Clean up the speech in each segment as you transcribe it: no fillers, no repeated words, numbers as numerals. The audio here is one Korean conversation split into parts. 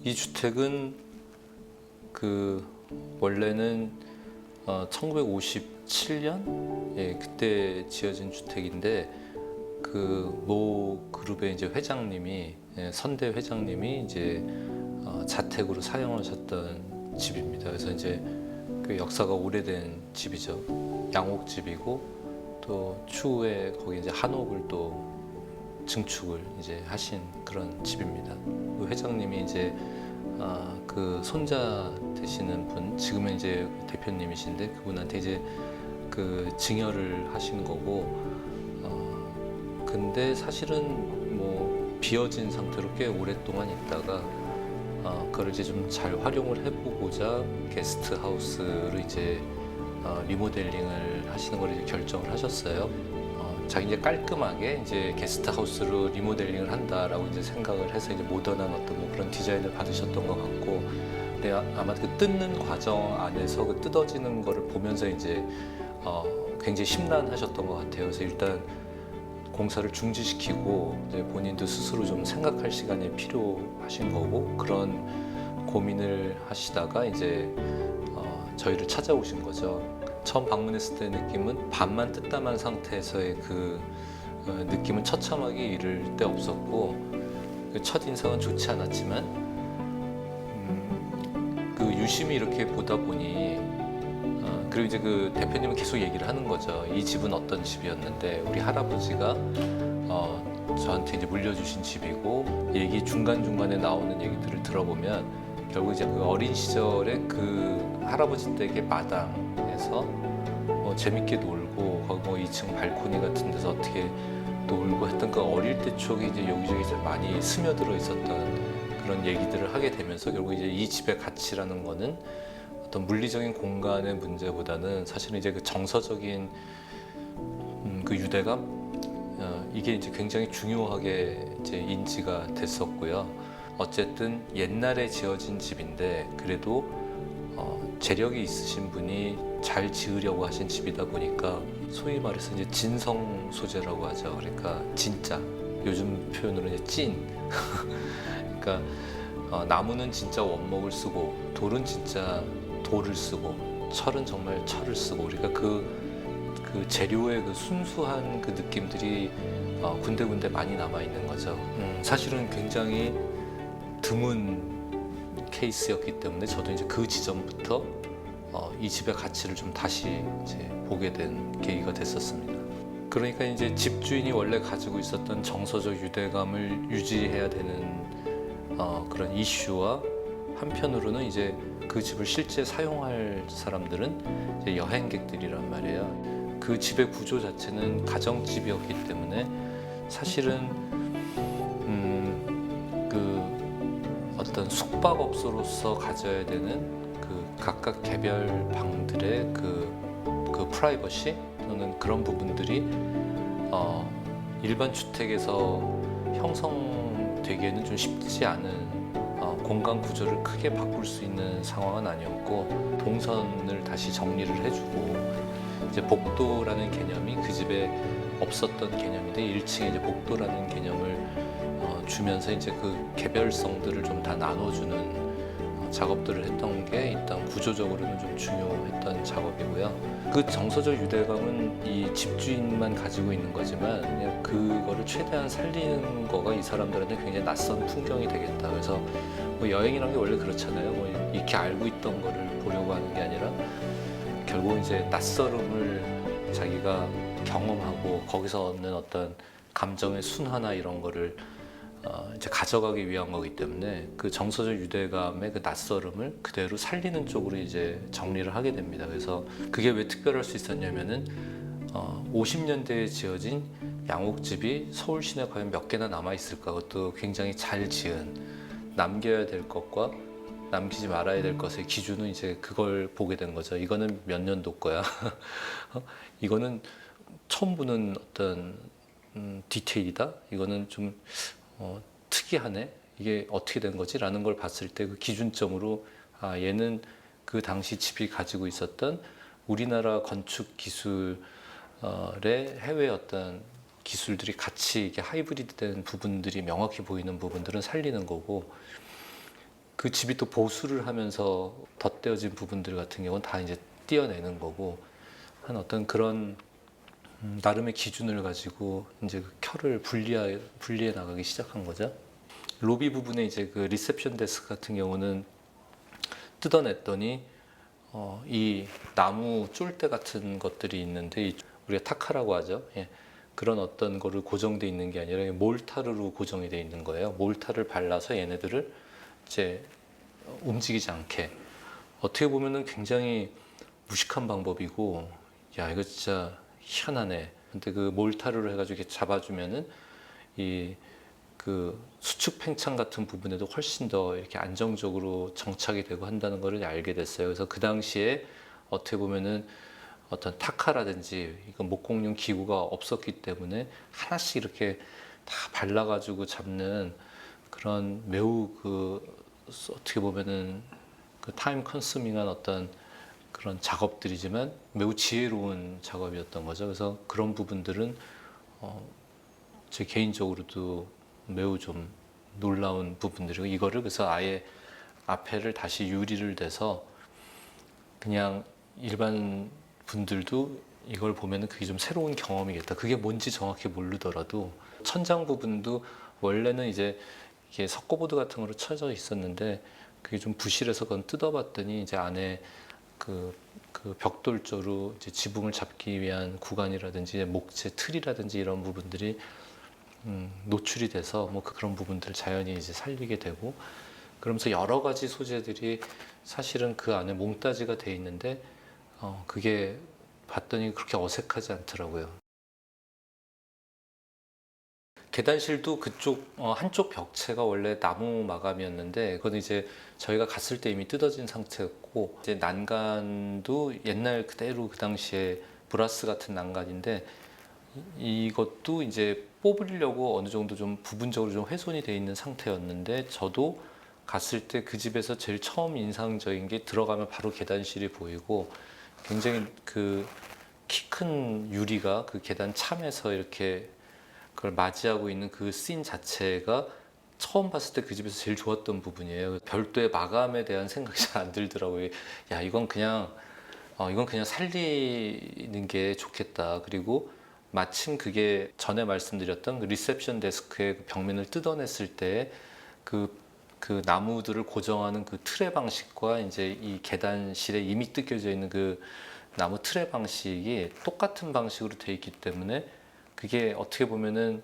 이 주택은 원래는 1957년 그때 지어진 주택인데 모 그룹의 이제 회장님이 선대 회장님이 이제 자택으로 사용하셨던 집입니다. 그래서 이제 그 역사가 오래된 집이죠. 양옥집이고 또 추후에 거기 이제 한옥을 또 증축을 이제 하신 그런 집입니다. 그 회장님이 이제 그 손자 되시는 분, 지금은 이제 대표님이신데 그분한테 이제 그 증여를 하신 거고, 근데 사실은 뭐 비어진 상태로 꽤 오랫동안 있다가 그걸 이제 좀 잘 활용을 해보고자 게스트 하우스로 이제 리모델링을 하시는 걸 이제 결정을 하셨어요. 자기 이제 깔끔하게 이제 게스트 하우스로 리모델링을 한다라고 이제 생각을 해서 이제 모던한 어떤 뭐 그런 디자인을 받으셨던 것 같고, 근데 아마 그 뜯는 과정 안에서 그 뜯어지는 거를 보면서 이제 굉장히 심란하셨던 것 같아요. 그래서 일단 공사를 중지시키고 이제 본인도 스스로 좀 생각할 시간이 필요하신 거고, 그런 고민을 하시다가 이제 저희를 찾아오신 거죠. 처음 방문했을 때 느낌은 반만 뜯다만 상태에서의 그 느낌은 처참하게 이를 데 없었고, 그 첫인상은 좋지 않았지만 그 유심히 이렇게 보다 보니 그리고 이제 그 대표님은 계속 얘기를 하는 거죠. 이 집은 어떤 집이었는데 우리 할아버지가 저한테 이제 물려주신 집이고, 얘기 중간중간에 나오는 얘기들을 들어보면 결국 이제 그 어린 시절에 그 할아버지 댁의 마당에서 뭐 재밌게 놀고, 거기 뭐 2층 발코니 같은 데서 어떻게 놀고 했던 그 어릴 때 추억이 이제 여기저기 많이 스며들어 있었던 그런 얘기들을 하게 되면서, 결국 이제 이 집의 가치라는 거는 어떤 물리적인 공간의 문제보다는 사실은 이제 그 정서적인 그 유대감, 이게 이제 굉장히 중요하게 이제 인지가 됐었고요. 어쨌든 옛날에 지어진 집인데 그래도 재력이 있으신 분이 잘 지으려고 하신 집이다 보니까 소위 말해서 이제 진성 소재라고 하죠. 그러니까 진짜, 요즘 표현으로 이제 찐. 그러니까 나무는 진짜 원목을 쓰고, 돌은 진짜 돌을 쓰고, 철은 정말 철을 쓰고, 그러니까 그 재료의 그 순수한 그 느낌들이 군데군데 많이 남아 있는 거죠. 사실은 굉장히 드문 케이스였기 때문에 저도 이제 그 지점부터 이 집의 가치를 좀 다시 이제 보게 된 계기가 됐었습니다. 그러니까 이제 집주인이 원래 가지고 있었던 정서적 유대감을 유지해야 되는 그런 이슈와, 한편으로는 이제 그 집을 실제 사용할 사람들은 이제 여행객들이란 말이에요. 그 집의 구조 자체는 가정집이었기 때문에 사실은 그 어떤 숙박업소로서 가져야 되는 그 각각 개별 방들의 그 프라이버시 또는 그런 부분들이 일반 주택에서 형성되기에는 좀 쉽지 않은 공간 구조를 크게 바꿀 수 있는 상황은 아니었고, 동선을 다시 정리를 해주고, 이제 복도라는 개념이 그 집에 없었던 개념인데 1층에 이제 복도라는 개념을 주면서 이제 그 개별성들을 좀 다 나눠주는 작업들을 했던 게 일단 구조적으로는 좀 중요했던 작업이고요. 그 정서적 유대감은 이 집주인만 가지고 있는 거지만, 그냥 그거를 최대한 살리는 거가 이 사람들한테 굉장히 낯선 풍경이 되겠다. 그래서 뭐 여행이란 게 원래 그렇잖아요. 뭐 이렇게 알고 있던 거를 보려고 하는 게 아니라 결국 이제 낯설음을 자기가 경험하고 거기서 얻는 어떤 감정의 순화나 이런 거를 이제 가져가기 위한 거기 때문에, 그 정서적 유대감의 그 낯설음을 그대로 살리는 쪽으로 이제 정리를 하게 됩니다. 그래서 그게 왜 특별할 수 있었냐면은 50년대에 지어진 양옥집이 서울 시내에 과연 몇 개나 남아 있을까? 그것도 굉장히 잘 지은, 남겨야 될 것과 남기지 말아야 될 것의 기준은 이제 그걸 보게 되는 거죠. 이거는 몇 년도 거야. 이거는 처음 보는 어떤 디테일이다. 이거는 좀 특이하네. 이게 어떻게 된 거지? 라는 걸 봤을 때 그 기준점으로, 얘는 그 당시 집이 가지고 있었던 우리나라 건축 기술의 해외 어떤 기술들이 같이 이게 하이브리드 된 부분들이 명확히 보이는 부분들은 살리는 거고, 그 집이 또 보수를 하면서 덧대어진 부분들 같은 경우는 다 이제 띄어내는 거고 한 어떤 그런 나름의 기준을 가지고 이제 그 켜를 분리해 나가기 시작한 거죠. 로비 부분에 이제 그 리셉션 데스크 같은 경우는 뜯어냈더니 이 나무 쫄대 같은 것들이 있는데 우리가 타카라고 하죠. 예. 그런 어떤 거를 고정돼 있는 게 아니라 몰타르로 고정이 돼 있는 거예요. 몰타를 발라서 얘네들을 이제 움직이지 않게. 어떻게 보면은 굉장히 무식한 방법이고, 야 이거 진짜 희한하네. 근데 그 몰타르로 해가지고 이렇게 잡아주면은 이 그 수축 팽창 같은 부분에도 훨씬 더 이렇게 안정적으로 정착이 되고 한다는 것을 알게 됐어요. 그래서 그 당시에 어떻게 보면은 어떤 타카라든지 이건 목공용 기구가 없었기 때문에 하나씩 이렇게 다 발라가지고 잡는 그런 매우 그 어떻게 보면은 그 타임 컨수밍한 어떤 그런 작업들이지만 매우 지혜로운 작업이었던 거죠. 그래서 그런 부분들은 제 개인적으로도 매우 좀 놀라운 부분들이고 이거를 그래서 아예 앞에를 다시 유리를 대서 그냥 일반 분들도 이걸 보면은 그게 좀 새로운 경험이겠다. 그게 뭔지 정확히 모르더라도 천장 부분도 원래는 이제 이게 석고보드 같은 거로 쳐져 있었는데 그게 좀 부실해서 그건 뜯어봤더니 이제 안에 그 벽돌조로 이제 지붕을 잡기 위한 구간이라든지 목재 틀이라든지 이런 부분들이 노출이 돼서 뭐 그런 부분들을 자연히 이제 살리게 되고 그러면서 여러 가지 소재들이 사실은 그 안에 몽따지가 돼 있는데 그게 봤더니 그렇게 어색하지 않더라고요. 계단실도 그쪽 한쪽 벽체가 원래 나무 마감이었는데 그건 이제 저희가 갔을 때 이미 뜯어진 상태였고 이제 난간도 옛날 그대로 그 당시에 브라스 같은 난간인데 이것도 이제 뽑으려고 어느 정도 좀 부분적으로 좀 훼손이 돼 있는 상태였는데 저도 갔을 때 그 집에서 제일 처음 인상적인 게 들어가면 바로 계단실이 보이고 굉장히 그 키 큰 유리가 그 계단 참에서 이렇게 그걸 맞이하고 있는 그 씬 자체가 처음 봤을 때 그 집에서 제일 좋았던 부분이에요. 별도의 마감에 대한 생각이 잘 안 들더라고요. 야 이건 그냥 살리는 게 좋겠다. 그리고 마침 그게 전에 말씀드렸던 그 리셉션 데스크의 그 벽면을 뜯어냈을 때 그 나무들을 고정하는 그 틀의 방식과 이제 이 계단실에 이미 뜯겨져 있는 그 나무 틀의 방식이 똑같은 방식으로 되어 있기 때문에 그게 어떻게 보면은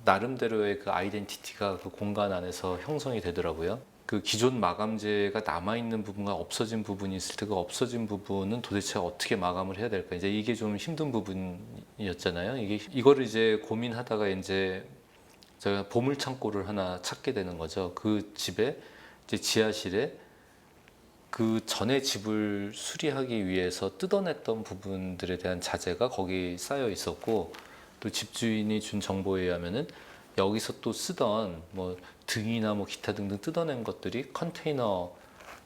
나름대로의 그 아이덴티티가 그 공간 안에서 형성이 되더라고요. 그 기존 마감재가 남아있는 부분과 없어진 부분이 있을 때 그 없어진 부분은 도대체 어떻게 마감을 해야 될까? 이제 이게 좀 힘든 부분이었잖아요. 이거를 이제 고민하다가 이제 제가 보물 창고를 하나 찾게 되는 거죠. 그 집에 이제 지하실에 그 전에 집을 수리하기 위해서 뜯어냈던 부분들에 대한 자재가 거기 쌓여 있었고 또 집주인이 준 정보에 의하면은 여기서 또 쓰던 뭐 등이나 뭐 기타 등등 뜯어낸 것들이 컨테이너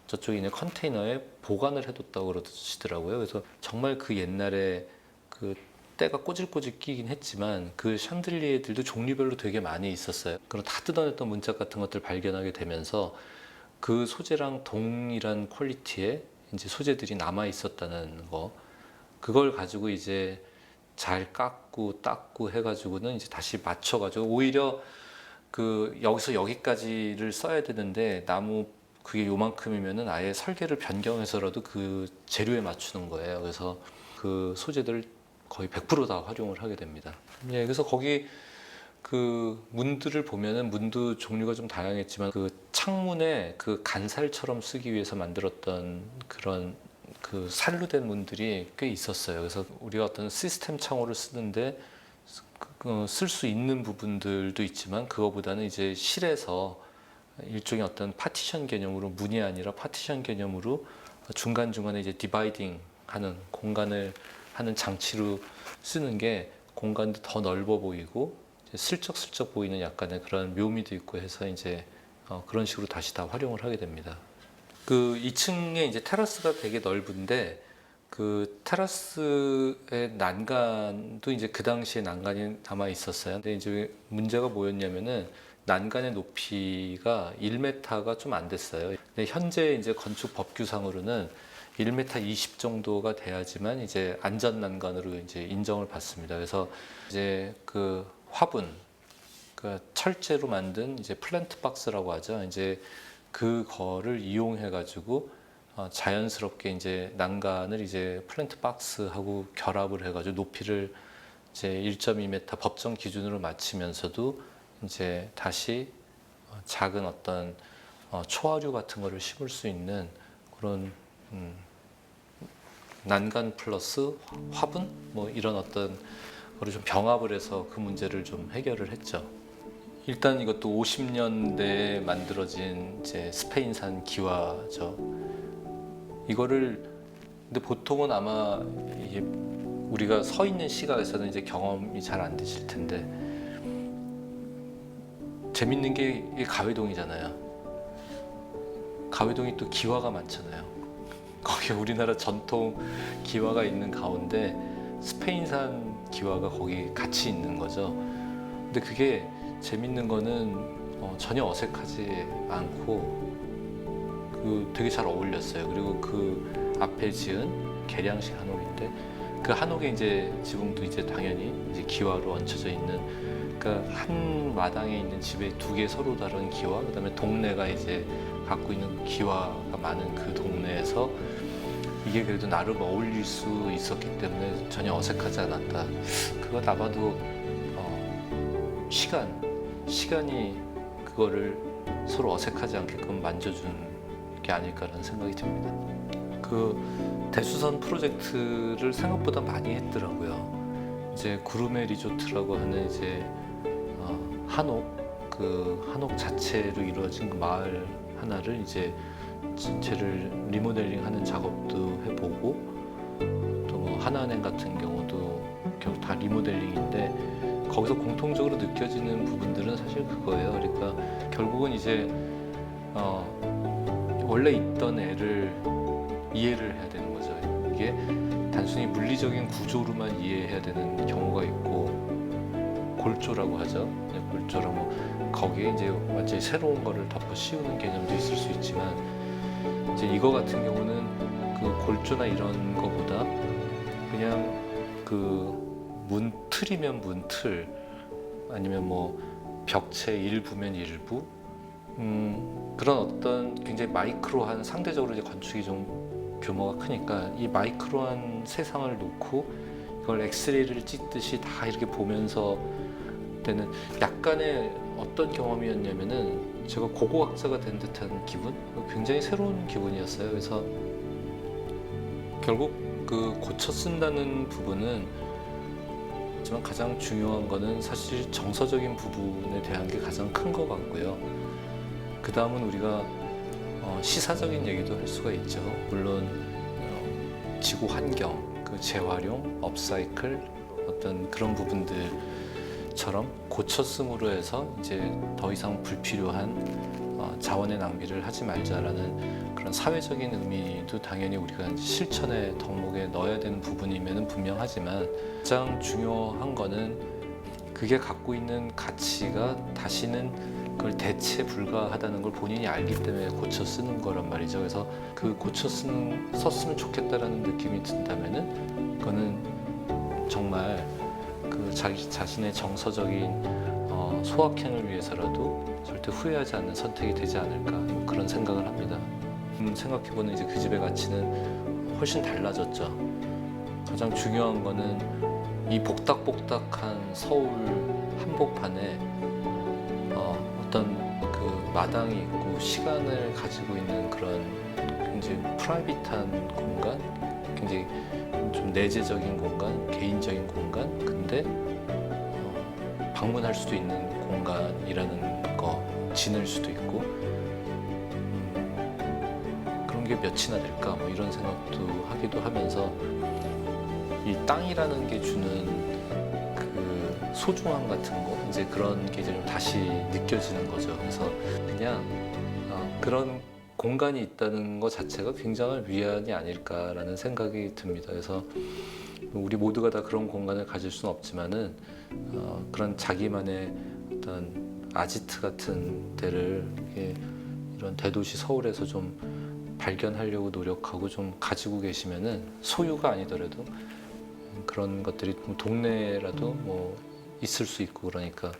저쪽에 있는 컨테이너에 보관을 해뒀다고 그러시더라고요. 그래서 정말 그 옛날에 그 때가 꼬질꼬질 끼긴 했지만 그 샹들리에들도 종류별로 되게 많이 있었어요. 그리고 다 뜯어냈던 문짝 같은 것들 발견하게 되면서 그 소재랑 동일한 퀄리티의 이제 소재들이 남아 있었다는 거. 그걸 가지고 이제 잘 깎고 닦고 해가지고는 이제 다시 맞춰가지고 오히려 그 여기서 여기까지를 써야 되는데 나무 그게 요만큼이면은 아예 설계를 변경해서라도 그 재료에 맞추는 거예요. 그래서 그 소재들 거의 100%다 활용을 하게 됩니다. 예, 그래서 거기 그 문들을 보면은 문도 종류가 좀 다양했지만 그 창문에 그 간살처럼 쓰기 위해서 만들었던 그런 그 살로 된 문들이 꽤 있었어요. 그래서 우리가 어떤 시스템 창호를 쓰는데 쓸 수 있는 부분들도 있지만 그거보다는 이제 실에서 일종의 어떤 파티션 개념으로 문이 아니라 파티션 개념으로 중간중간에 이제 디바이딩 하는 공간을 하는 장치로 쓰는 게 공간도 더 넓어 보이고 슬쩍슬쩍 보이는 약간의 그런 묘미도 있고 해서 이제 그런 식으로 다시 다 활용을 하게 됩니다. 그 2층에 이제 테라스가 되게 넓은데 그 테라스의 난간도 이제 그 당시에 난간이 남아 있었어요. 근데 이제 문제가 뭐였냐면은 난간의 높이가 1m가 좀 안 됐어요. 근데 현재 이제 건축 법규상으로는 1m 20 정도가 돼야지만 이제 안전 난간으로 이제 인정을 받습니다. 그래서 이제 그 화분, 그 철제로 만든 이제 플랜트 박스라고 하죠. 이제 그거를 이용해 가지고 자연스럽게 이제 난간을 이제 플랜트 박스하고 결합을 해가지고 높이를 이제 1.2m 법정 기준으로 맞추면서도 이제 다시 작은 어떤 초하류 같은 거를 심을 수 있는 그런 난간 플러스 화분 뭐 이런 어떤 거를 좀 병합을 해서 그 문제를 좀 해결을 했죠. 일단 이것도 50년대에 만들어진 이제 스페인산 기와죠. 이거를 근데 보통은 아마 이게 우리가 서 있는 시각에서는 이제 경험이 잘 안 되실 텐데 재밌는 게 이게 가회동이잖아요. 가회동이 또 기와가 많잖아요. 거기 우리나라 전통 기와가 있는 가운데 스페인산 기와가 거기 같이 있는 거죠. 근데 그게 재밌는 거는 전혀 어색하지 않고 되게 잘 어울렸어요. 그리고 그 앞에 지은 계량식 한옥인데 그 한옥에 이제 지붕도 이제 당연히 이제 기와로 얹혀져 있는, 그러니까 한 마당에 있는 집에 두 개 서로 다른 기와, 그다음에 동네가 이제 갖고 있는 기와가 많은 그 동네에서 이게 그래도 나름 어울릴 수 있었기 때문에 전혀 어색하지 않았다. 그건 아마도 시간이 그거를 서로 어색하지 않게끔 만져준 게 아닐까라는 생각이 듭니다. 그 대수선 프로젝트를 생각보다 많이 했더라고요. 이제 구르메 리조트라고 하는 이제 한옥, 그 한옥 자체로 이루어진 그 마을 하나를 이제 전체를 리모델링하는 작업도 해보고 또 뭐 하나은행 같은 경우도 결국 다 리모델링인데 거기서 공통적으로 느껴지는 부분들은 사실 그거예요. 그러니까 결국은 이제 원래 있던 애를 이해를 해야 되는 거죠. 이게 단순히 물리적인 구조로만 이해해야 되는 경우가 있고 골조라고 하죠. 골조라고 뭐 거기에 이제 완전히 새로운 거를 덮어 씌우는 개념도 있을 수 있지만 이제 이거 같은 경우는 그 골조나 이런 거보다 그냥 그 문틀이면 문틀 아니면 뭐 벽체 일부면 일부 그런 어떤 굉장히 마이크로한, 상대적으로 이제 건축이 좀 규모가 크니까 이 마이크로한 세상을 놓고 이걸 엑스레이를 찍듯이 다 이렇게 보면서 때는 약간의 어떤 경험이었냐면은 제가 고고학자가 된 듯한 기분? 굉장히 새로운 기분이었어요. 그래서 결국 그 고쳐 쓴다는 부분은 하지만 가장 중요한 거는 사실 정서적인 부분에 대한 게 가장 큰 것 같고요. 그 다음은 우리가 시사적인 얘기도 할 수가 있죠. 물론 지구 환경, 그 재활용, 업사이클 어떤 그런 부분들처럼 고쳤음으로 해서 이제 더 이상 불필요한 자원의 낭비를 하지 말자라는 그런 사회적인 의미도 당연히 우리가 실천의 덕목에 넣어야 되는 부분임에는 분명하지만 가장 중요한 거는 그게 갖고 있는 가치가 다시는 그걸 대체 불가하다는 걸 본인이 알기 때문에 고쳐 쓰는 거란 말이죠. 그래서 그 고쳐 썼으면 좋겠다라는 느낌이 든다면은 그거는 정말 그 자기 자신의 정서적인 소확행을 위해서라도 절대 후회하지 않는 선택이 되지 않을까 그런 생각을 합니다. 생각해보는 이제 그 집의 가치는 훨씬 달라졌죠. 가장 중요한 거는 이 복닥복닥한 서울 한복판에 어떤 그 마당이 있고 시간을 가지고 있는 그런 굉장히 프라이빗한 공간, 굉장히 좀 내재적인 공간, 개인적인 공간, 근데 방문할 수도 있는 공간이라는 거, 지낼 수도 있고 그런 게 몇이나 될까 뭐 이런 생각도 하기도 하면서 이 땅이라는 게 주는 그 소중함 같은 거 이제 그런 게 좀 다시 느껴지는 거죠. 그래서 그냥 그런 공간이 있다는 것 자체가 굉장한 위안이 아닐까라는 생각이 듭니다. 그래서 우리 모두가 다 그런 공간을 가질 수는 없지만은 그런 자기만의 어떤 아지트 같은 데를 이런 대도시 서울에서 좀 발견하려고 노력하고 좀 가지고 계시면은 소유가 아니더라도 그런 것들이 동네라도 뭐 있을 수 있고 그러니까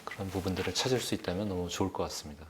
그런 부분들을 찾을 수 있다면 너무 좋을 것 같습니다.